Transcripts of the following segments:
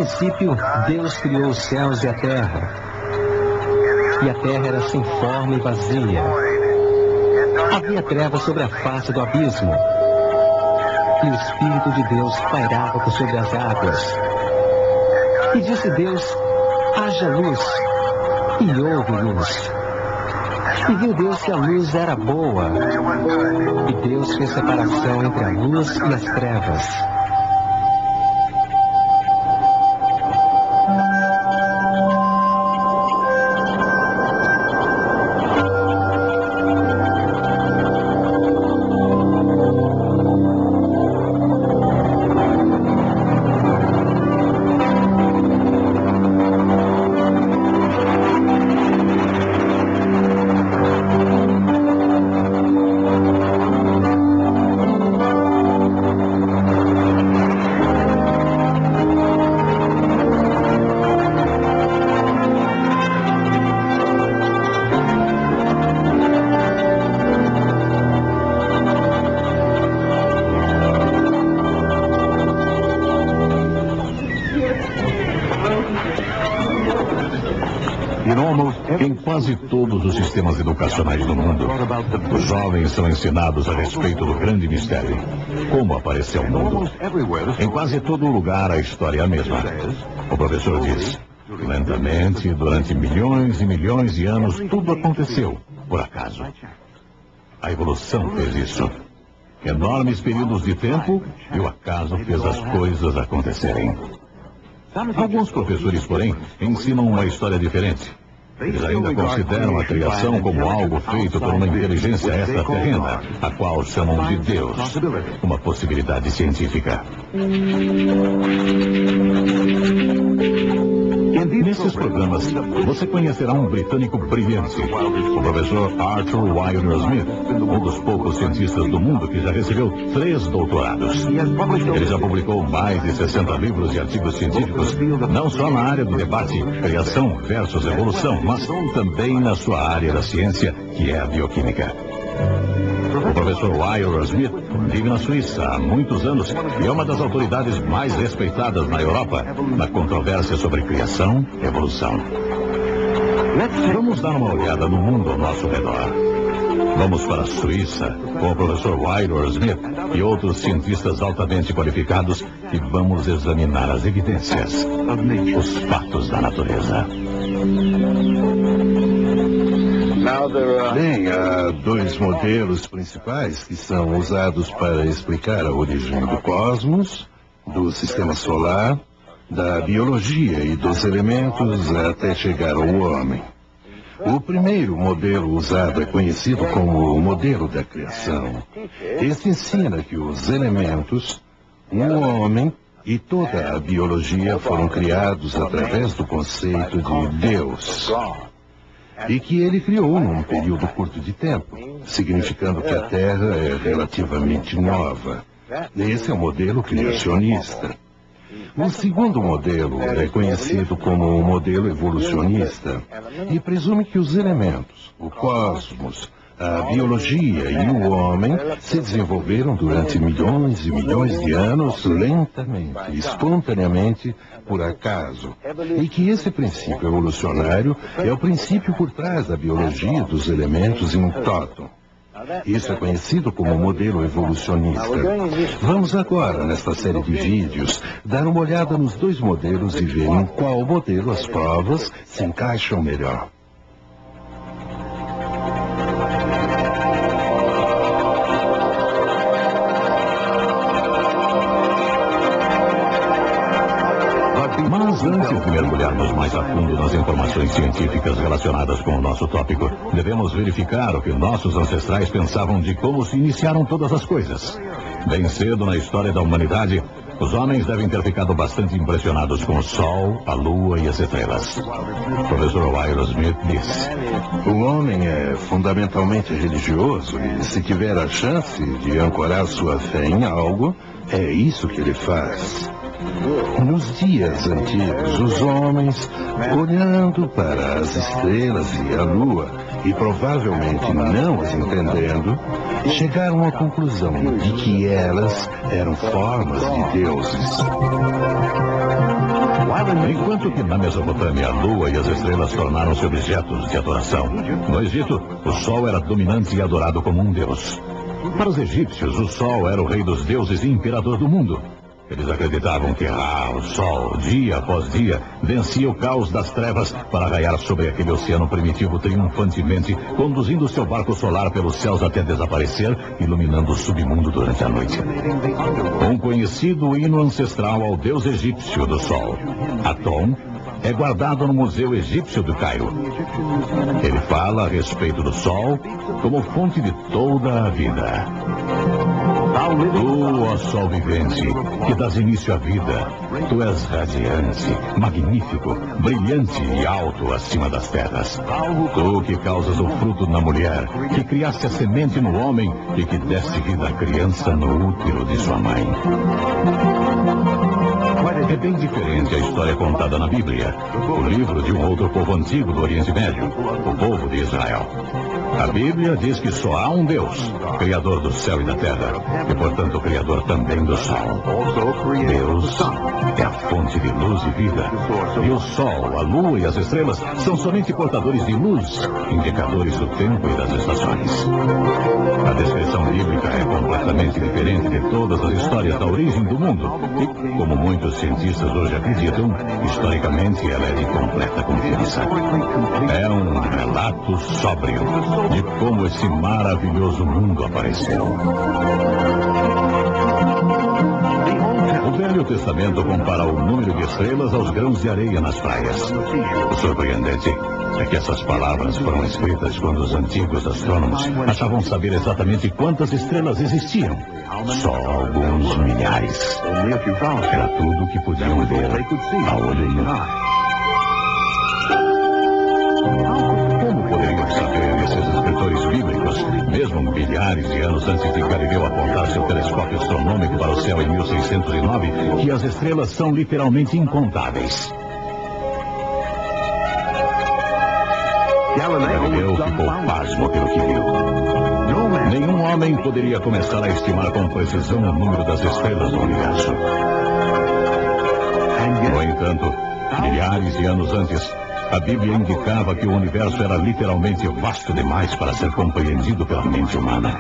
princípio, Deus criou os céus e a terra. E a terra era sem forma e vazia. Havia trevas sobre a face do abismo. E o Espírito de Deus pairava por sobre as águas. E disse Deus: haja luz. E houve luz. E viu Deus que a luz era boa. E Deus fez separação entre a luz e as trevas. Em quase todos os sistemas educacionais do mundo, os jovens são ensinados a respeito do grande mistério: como apareceu o mundo. Em quase todo lugar a história é a mesma. O professor diz: lentamente, durante milhões e milhões de anos, tudo aconteceu por acaso. A evolução fez isso. Enormes períodos de tempo e o acaso fez as coisas acontecerem. Alguns professores, porém, ensinam uma história diferente. Eles ainda consideram a criação como algo feito por uma inteligência extraterrena, a qual chamam de Deus, uma possibilidade científica. Nesses programas, você conhecerá um britânico brilhante, o professor Arthur Weiner-Smith, um dos poucos cientistas do mundo que já recebeu 3 doutorados. Ele já publicou mais de 60 livros e artigos científicos, não só na área do debate criação versus evolução, mas também na sua área da ciência, que é a bioquímica. O professor Weiner-Smith vive na Suíça há muitos anos e é uma das autoridades mais respeitadas na Europa na controvérsia sobre criação e evolução. Vamos dar uma olhada no mundo ao nosso redor. Vamos para a Suíça com o professor Weiner-Smith e outros cientistas altamente qualificados e vamos examinar as evidências, os fatos da natureza. Bem, há 2 modelos principais que são usados para explicar a origem do cosmos, do sistema solar, da biologia e dos elementos até chegar ao homem. O primeiro modelo usado é conhecido como o modelo da criação. Este ensina que os elementos, o homem e toda a biologia foram criados através do conceito de Deus. E que ele criou num período curto de tempo, significando que a Terra é relativamente nova. Esse é o modelo criacionista. O segundo modelo é conhecido como o modelo evolucionista e presume que os elementos, o cosmos, a biologia e o homem se desenvolveram durante milhões e milhões de anos lentamente, espontaneamente, por acaso. E que esse princípio evolucionário é o princípio por trás da biologia dos elementos em toto. Isso é conhecido como modelo evolucionista. Vamos agora, nesta série de vídeos, dar uma olhada nos 2 modelos e ver em qual modelo as provas se encaixam melhor. Mas antes de mergulharmos mais a fundo nas informações científicas relacionadas com o nosso tópico, devemos verificar o que nossos ancestrais pensavam de como se iniciaram todas as coisas. Bem cedo na história da humanidade, os homens devem ter ficado bastante impressionados com o Sol, a Lua e as estrelas. O professor Weiner-Smith diz: o homem é fundamentalmente religioso e, se tiver a chance de ancorar sua fé em algo, é isso que ele faz. Nos dias antigos, os homens, olhando para as estrelas e a lua, e provavelmente não as entendendo, chegaram à conclusão de que elas eram formas de deuses. Enquanto que na Mesopotâmia a lua e as estrelas tornaram-se objetos de adoração, no Egito o sol era dominante e adorado como um deus. Para os egípcios, o sol era o rei dos deuses e imperador do mundo. Eles acreditavam que o sol, dia após dia, vencia o caos das trevas para raiar sobre aquele oceano primitivo triunfantemente, conduzindo seu barco solar pelos céus até desaparecer, iluminando o submundo durante a noite. Um conhecido hino ancestral ao deus egípcio do sol, Atom, é guardado no Museu Egípcio do Cairo. Ele fala a respeito do sol como fonte de toda a vida. Tu, ó sol vivente, que dás início à vida, tu és radiante, magnífico, brilhante e alto acima das terras. Tu que causas o fruto na mulher, que criaste a semente no homem e que deste vida à criança no útero de sua mãe. É bem diferente a história contada na Bíblia, o livro de um outro povo antigo do Oriente Médio, o povo de Israel. A Bíblia diz que só há um Deus, Criador do céu e da terra, e portanto Criador também do sol. Deus é a fonte de luz e vida, e o sol, a lua e as estrelas são somente portadores de luz, indicadores do tempo e das estações. A descrição bíblica é completamente diferente de todas as histórias da origem do mundo, e, como muitos cientistas hoje acreditam, historicamente ela é de completa confiança. É um relato sóbrio de como esse maravilhoso mundo apareceu. O Velho Testamento compara o número de estrelas aos grãos de areia nas praias. O surpreendente é que essas palavras foram escritas quando os antigos astrônomos achavam saber exatamente quantas estrelas existiam. Só alguns milhares. Era tudo o que podiam ver a olho nu. Como poderiam saber esses escritores bíblicos, mesmo milhares de anos antes de Galileu apontar seu telescópio astronômico para o céu em 1609, que as estrelas são literalmente incontáveis? Galileu ficou pasmo pelo que viu. Nenhum homem poderia começar a estimar com precisão o número das estrelas do universo. No entanto, milhares de anos antes, a Bíblia indicava que o universo era literalmente vasto demais para ser compreendido pela mente humana.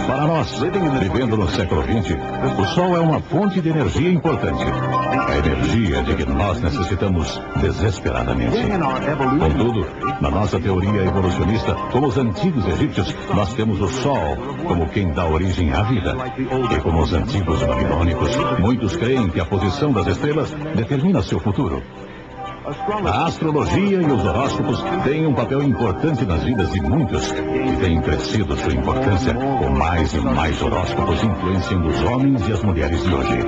Para nós, vivendo no século XX, o Sol é uma fonte de energia importante. A energia de que nós necessitamos desesperadamente. Contudo, na nossa teoria evolucionista, como os antigos egípcios, nós temos o Sol como quem dá origem à vida. E como os antigos babilônicos, muitos creem que a posição das estrelas determina seu futuro. A astrologia e os horóscopos têm um papel importante nas vidas de muitos e têm crescido sua importância com mais e mais horóscopos influenciando os homens e as mulheres de hoje.